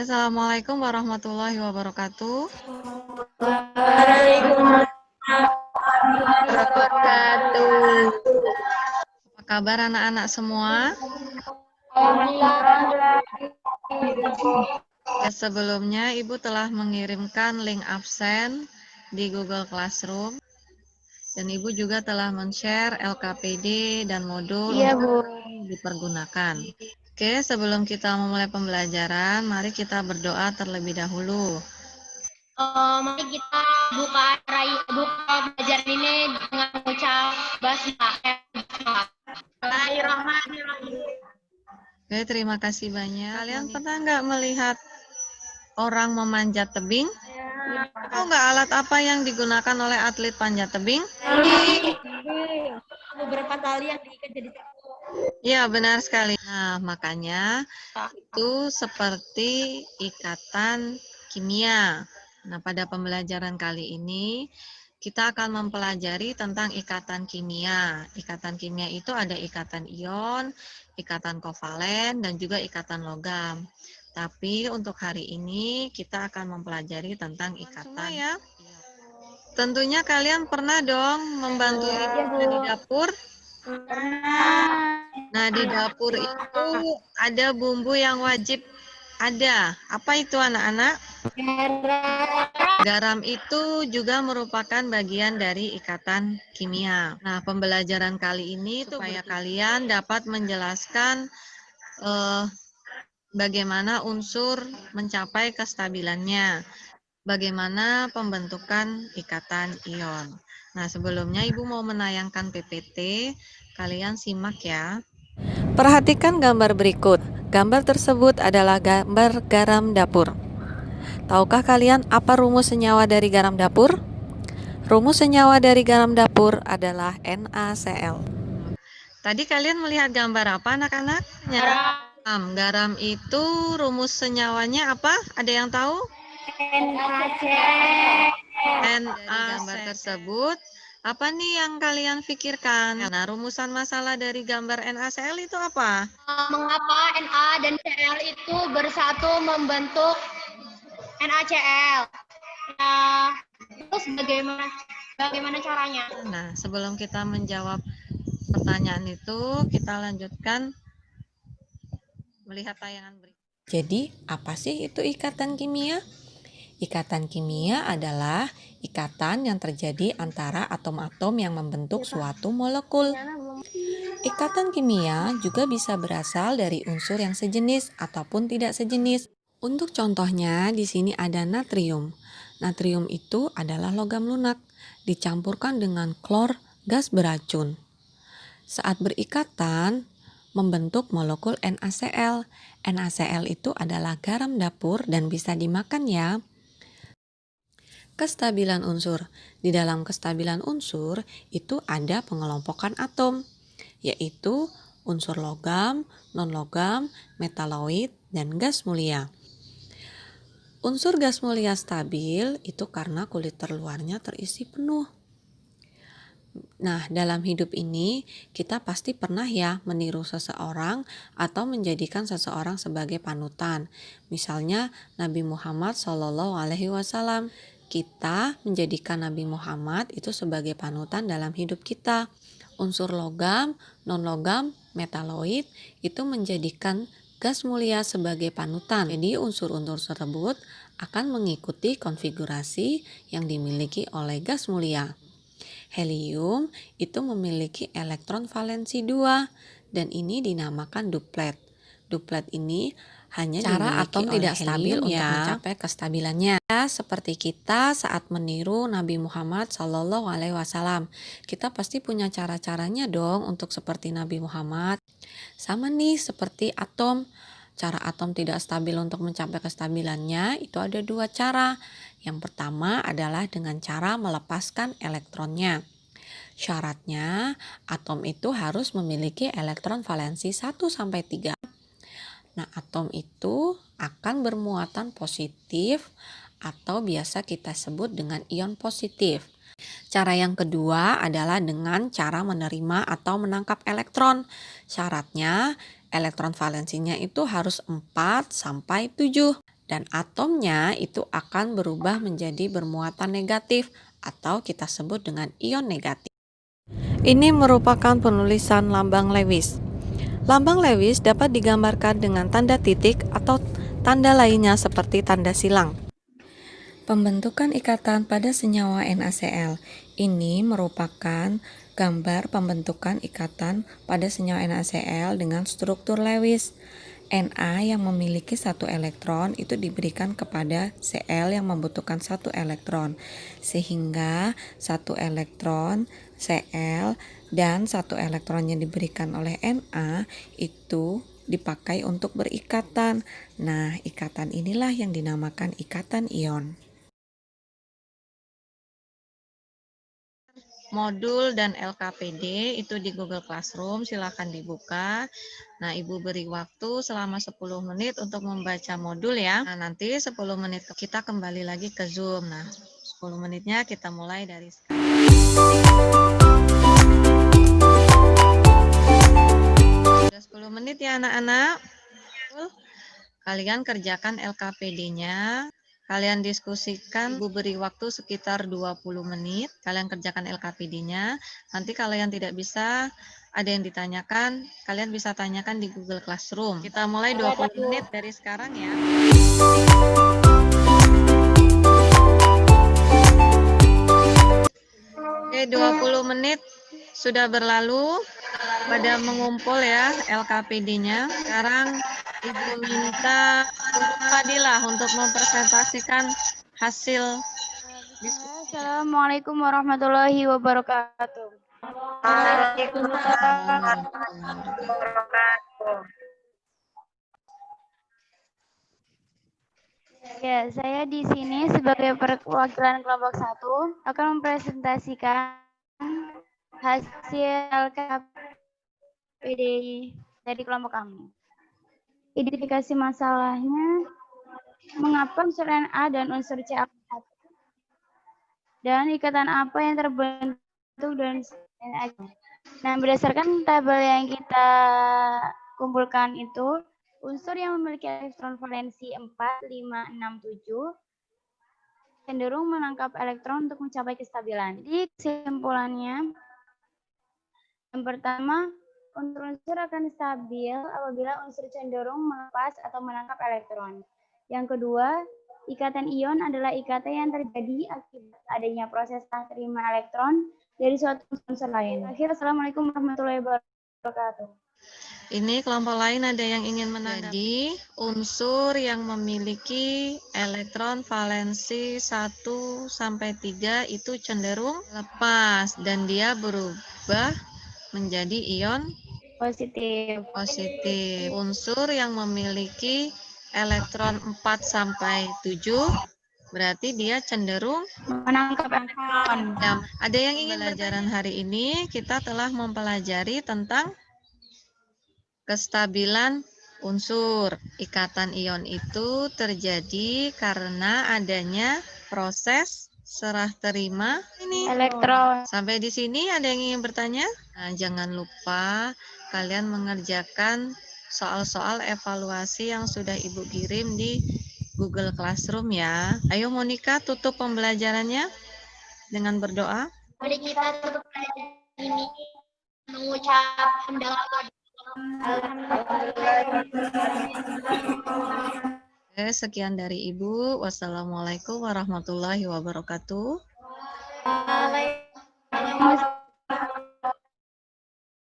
Assalamualaikum warahmatullahi wabarakatuh. Waalaikumsalam warahmatullahi wabarakatuh. Apa kabar anak-anak semua? Alhamdulillah. Ya, sebelumnya Ibu telah mengirimkan link absen di Google Classroom dan Ibu juga telah men-share LKPD dan modul Iya, Bu. untuk dipergunakan. Oke, sebelum kita memulai pembelajaran, mari kita berdoa terlebih dahulu. Mari kita buka pelajaran ini dengan mengucap Bismillahirrahmanirrahim. Oke, terima kasih banyak. Kalian pernah nggak melihat orang memanjat tebing? Tahu nggak alat apa yang digunakan oleh atlet panjat tebing? Beberapa tali yang diikat jadi satu. Ya, benar sekali. Nah, makanya itu seperti ikatan kimia. Nah, pada pembelajaran kali ini kita akan mempelajari tentang ikatan kimia. Ikatan kimia itu ada ikatan ion, ikatan kovalen, dan juga ikatan logam. Tapi untuk hari ini kita akan mempelajari tentang ikatan ya. Tentunya kalian pernah dong membantu ibu di dapur. Nah, di dapur itu ada bumbu yang wajib ada. Apa itu anak-anak? Garam itu juga merupakan bagian dari ikatan kimia. Nah, pembelajaran kali ini supaya kalian dapat menjelaskan bagaimana unsur mencapai kestabilannya, bagaimana pembentukan ikatan ion. Nah, sebelumnya Ibu mau menayangkan PPT, kalian simak ya. Perhatikan gambar berikut. Gambar tersebut adalah gambar garam dapur. Tahukah kalian apa rumus senyawa dari garam dapur? Rumus senyawa dari garam dapur adalah NaCl. Tadi kalian melihat gambar apa anak-anak? Garam itu rumus senyawanya apa? Ada yang tahu? NaCl. Dari gambar tersebut, apa nih yang kalian pikirkan? Nah, rumusan masalah dari gambar NaCl itu apa? Mengapa Na dan Cl itu bersatu membentuk NaCl? Nah, terus bagaimana caranya? Nah, sebelum kita menjawab pertanyaan itu, kita lanjutkan melihat tayangan berikut. Jadi, apa sih itu ikatan kimia? Ikatan kimia adalah ikatan yang terjadi antara atom-atom yang membentuk suatu molekul. Ikatan kimia juga bisa berasal dari unsur yang sejenis ataupun tidak sejenis. Untuk contohnya, di sini ada natrium. Natrium itu adalah logam lunak, dicampurkan dengan klor, gas beracun. Saat berikatan, membentuk molekul NaCl. NaCl itu adalah garam dapur dan bisa dimakan ya. Kestabilan unsur. Di dalam kestabilan unsur itu ada pengelompokan atom, yaitu unsur logam, non-logam, metaloid, dan gas mulia. Unsur gas mulia stabil itu karena kulit terluarnya terisi penuh. Nah, dalam hidup ini kita pasti pernah ya meniru seseorang atau menjadikan seseorang sebagai panutan. Misalnya Nabi Muhammad SAW. Kita menjadikan Nabi Muhammad itu sebagai panutan dalam hidup kita. Unsur logam, non-logam, metaloid itu menjadikan gas mulia sebagai panutan. Jadi unsur-unsur tersebut akan mengikuti konfigurasi yang dimiliki oleh gas mulia. Helium itu memiliki elektron valensi 2 dan ini dinamakan duplet. Duplet ini hanya cara atom tidak stabil untuk mencapai kestabilannya. Seperti kita saat meniru Nabi Muhammad SAW, kita pasti punya cara-caranya dong untuk seperti Nabi Muhammad. Sama nih seperti atom. Cara atom tidak stabil untuk mencapai kestabilannya itu ada 2 cara. Yang pertama adalah dengan cara melepaskan elektronnya. Syaratnya atom itu harus memiliki elektron valensi 1-3. Nah, atom itu akan bermuatan positif atau biasa kita sebut dengan ion positif. Cara yang kedua adalah dengan cara menerima atau menangkap elektron. Syaratnya elektron valensinya itu harus 4-7. dan atomnya itu akan berubah menjadi bermuatan negatif atau kita sebut dengan ion negatif. Ini merupakan penulisan lambang Lewis. Lambang Lewis dapat digambarkan dengan tanda titik atau tanda lainnya seperti tanda silang. Pembentukan ikatan pada senyawa NaCl. Ini merupakan gambar pembentukan ikatan pada senyawa NaCl dengan struktur Lewis. Na yang memiliki satu elektron itu diberikan kepada Cl yang membutuhkan satu elektron, sehingga satu elektron Cl dan satu elektron yang diberikan oleh Na itu dipakai untuk berikatan. Nah, ikatan inilah yang dinamakan ikatan ion. Modul dan LKPD itu di Google Classroom, silakan dibuka. Nah, Ibu beri waktu selama 10 menit untuk membaca modul ya. Nah, nanti 10 menit kita kembali lagi ke Zoom. Nah, 10 menitnya kita mulai dari sekarang. Sudah 10 menit ya anak-anak. Kalian kerjakan LKPD-nya. Kalian diskusikan, Ibu beri waktu sekitar 20 menit. Kalian kerjakan LKPD-nya. Nanti kalau yang tidak bisa, ada yang ditanyakan, kalian bisa tanyakan di Google Classroom. Kita mulai 20 menit dari sekarang ya. Oke, 20 menit sudah berlalu. Pada mengumpul ya LKPD-nya. Sekarang Ibu minta Fadilah untuk mempresentasikan hasil diskusi. Assalamualaikum warahmatullahi wabarakatuh. Waalaikumsalam. Ya, saya di sini sebagai perwakilan kelompok 1 akan mempresentasikan hasil LKPD dari kelompok kami. Identifikasi masalahnya, mengapa unsur Na dan unsur Ca dan ikatan apa yang terbentuk dan Na. Nah, berdasarkan tabel yang kita kumpulkan itu, unsur yang memiliki elektron valensi 4, 5, 6, 7 cenderung menangkap elektron untuk mencapai kestabilan. Jadi kesimpulannya, yang pertama, unsur akan stabil apabila unsur cenderung melepas atau menangkap elektron. Yang kedua, ikatan ion adalah ikatan yang terjadi akibat adanya proses serah terima elektron dari suatu unsur lain. Akhir, Assalamualaikum warahmatullahi wabarakatuh. Ini kelompok lain ada yang ingin menanggapi. Jadi, unsur yang memiliki elektron valensi 1 sampai 3 itu cenderung lepas dan dia berubah menjadi ion Positif. Unsur yang memiliki elektron 4 sampai 7 berarti dia cenderung Menangkap elektron. Ada yang ingin pelajaran hari ini kita telah mempelajari tentang kestabilan unsur. Ikatan ion itu terjadi karena adanya proses serah terima Elektron. Sampai di sini ada yang ingin bertanya? Nah, jangan lupa kalian mengerjakan soal-soal evaluasi yang sudah Ibu kirim di Google Classroom ya. Ayo Monica tutup pembelajarannya dengan berdoa. Mari kita tutup pelajaran ini mengucap hamdalah. Sekian dari Ibu. Wassalamualaikum warahmatullahi wabarakatuh.